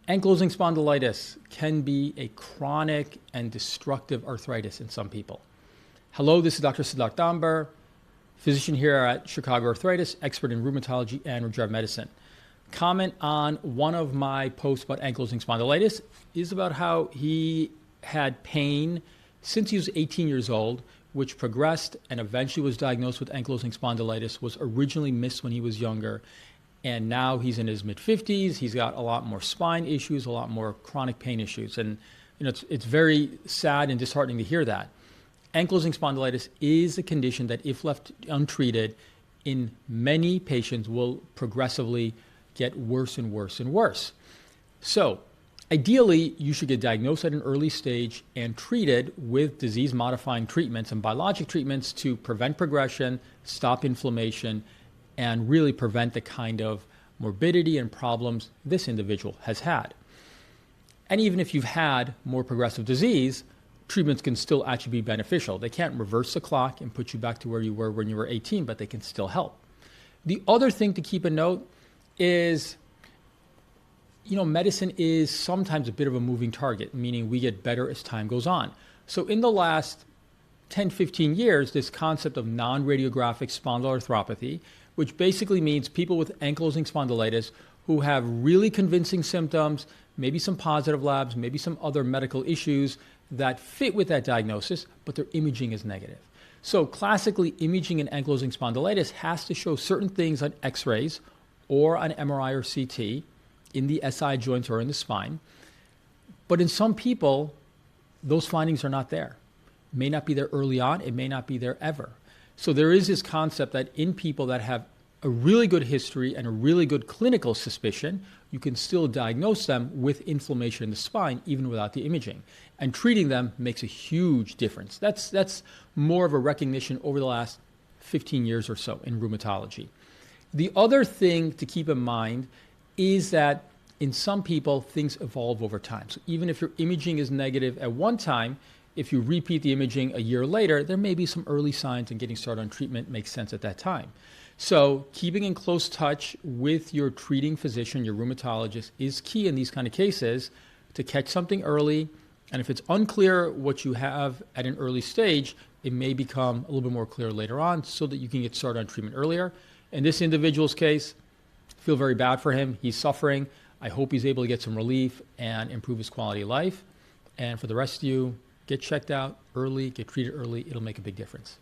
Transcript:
Ankylosing spondylitis can be a chronic and destructive arthritis in some people. Hello, this is Dr. Siddharth Damber, physician here at Chicago Arthritis, expert in rheumatology and regenerative medicine. Comment on one of my posts about ankylosing spondylitis is about how he had pain since he was 18 years old, which progressed and eventually was diagnosed with ankylosing spondylitis, was originally missed when he was younger. And now he's in his mid-50s. He's got a lot more spine issues, a lot more chronic pain issues. And it's very sad and disheartening to hear that. Ankylosing spondylitis is a condition that, if left untreated, in many patients will progressively get worse and worse and worse. So ideally, you should get diagnosed at an early stage and treated with disease-modifying treatments and biologic treatments to prevent progression, stop inflammation, and really prevent the kind of morbidity and problems this individual has had. And even if you've had more progressive disease, treatments can still actually be beneficial. They can't reverse the clock and put you back to where you were when you were 18, but they can still help. The other thing to keep a note is, medicine is sometimes a bit of a moving target, meaning we get better as time goes on. So in the last 10, 15 years, this concept of non-radiographic spondyloarthropathy, which basically means people with ankylosing spondylitis who have really convincing symptoms, maybe some positive labs, maybe some other medical issues that fit with that diagnosis, but their imaging is negative. So classically, imaging in ankylosing spondylitis has to show certain things on x-rays or on MRI or CT in the SI joints or in the spine. But in some people, those findings are not there. It may not be there early on, it may not be there ever. So there is this concept that in people that have a really good history and a really good clinical suspicion, you can still diagnose them with inflammation in the spine even without the imaging. And treating them makes a huge difference. That's more of a recognition over the last 15 years or so in rheumatology. The other thing to keep in mind is that in some people, things evolve over time. So even if your imaging is negative at one time, if you repeat the imaging a year later, there may be some early signs, and getting started on treatment makes sense at that time. So keeping in close touch with your treating physician, your rheumatologist, is key in these kind of cases to catch something early. And if it's unclear what you have at an early stage, it may become a little bit more clear later on so that you can get started on treatment earlier. In this individual's case, I feel very bad for him. He's suffering. I hope he's able to get some relief and improve his quality of life. And for the rest of you, get checked out early, get treated early. It'll make a big difference.